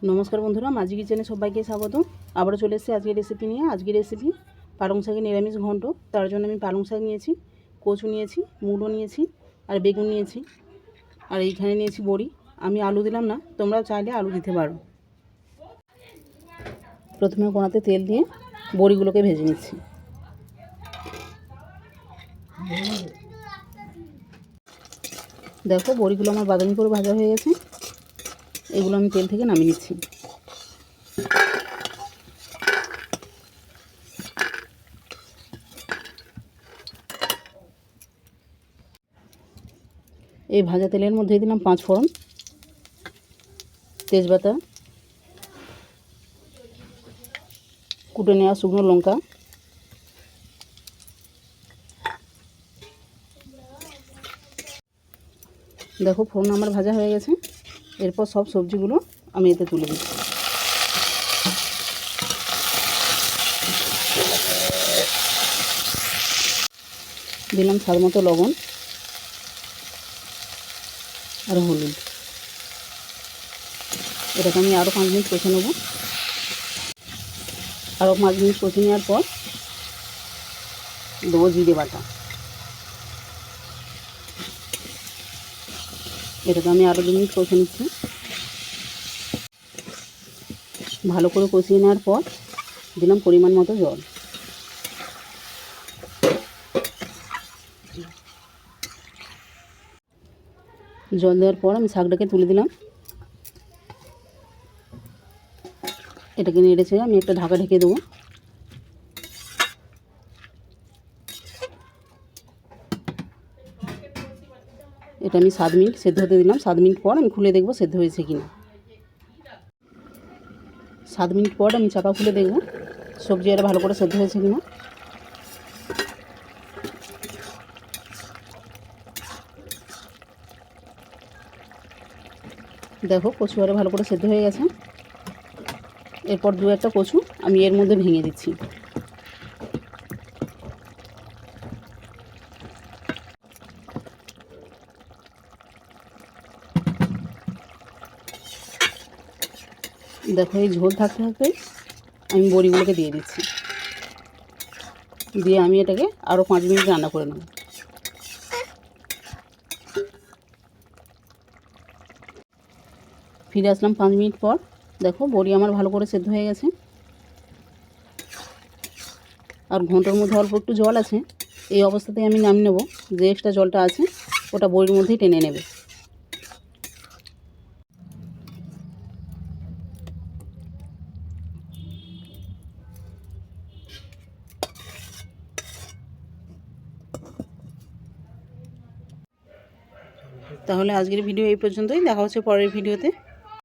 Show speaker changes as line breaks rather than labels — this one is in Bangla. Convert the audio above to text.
नमस्कार बंधुरा माझी किचेने सबाइके स्वागत। आबारो चले एसेछि आजकेर रेसिपि निये। आजकेर रेसिपि पालং शाकेर निरामिष घंट। तार जोन्नो आमि पालং शाक नियेछि, कचु नियेछि, मुलो नियेछि और बेगुन नियेछि और एइखाने नियेछि बड़ी। आमि आलू दिलाम ना, तोमरा चाइले आलू दिते पारो। प्रथमे कड़ाते तेल दिए बड़ीगुलोके भेजे निচ্ছি। देखो बड़ीगुलो आमार बादामी करे भाजा हये गेছে। এগুলো আমি তেল থেকে নামিয়ে নিচ্ছি। এই ভাজা তেলের মধ্যে দিলাম 5 ফোড়ন, তেজপাতা, কুটে নেওয়া শুকনো লঙ্কা, দেখো ফোড়ন আমার ভাজা হয়ে গেছে। এরপর সব সবজিগুলো আমি এতে তুলে দিচ্ছি। দিলাম স্বাদ মতো লবণ আর হলুদ। এটাকে আমি আরও 5 মিনিট কষে নেব। আরও 5 মিনিট কষে নেওয়ার পর দেবো জিরে বাটা। এটাকে আমি আরও 2 মিনিট কষে নিচ্ছি। ভালো করে কষিয়ে নেওয়ার পর দিলাম পরিমাণ মতো জল। জল দেওয়ার পর আমি শাকটাকে তুলে দিলাম। এটাকে নেড়ে ছেড়ে আমি একটা ঢাকা ঢেকে দেবো। এটা আমি 7 মিনিট সেদ্ধ হতে দিলাম। 7 মিনিট পর আমি খুলে দেখব সেদ্ধ হয়েছে কিনা। 7 মিনিট পর আমি চাপা খুলে দেখব সবজি আর ভালো করে সেদ্ধ হয়েছে কিনা। দেখো কচু আরে ভালো করে সেদ্ধ হয়ে গেছে। এরপর 2-1টা কচু আমি এর মধ্যে ভেঙে দিচ্ছি। দেখো এই ঝোল থাকতে থাকতে আমি বড়িগুলোকে দিয়ে দিচ্ছি। দিয়ে আমি এটাকে আরও 5 মিনিট রান্না করে নেব। ফিরে আসলাম 5 মিনিট পর। দেখো বড়ি আমার ভালো করে সেদ্ধ হয়ে গেছে আর ঘন্টার মধ্যে অল্প একটু জল আছে। এই অবস্থাতেই আমি নামিয়ে নেব। যে এক্সট্রা জলটা আছে ওটা বড়ির মধ্যেই টেনে নেবে। তাহলে আজকের ভিডিও এই পর্যন্তই। দেখা হচ্ছে পরের ভিডিওতে।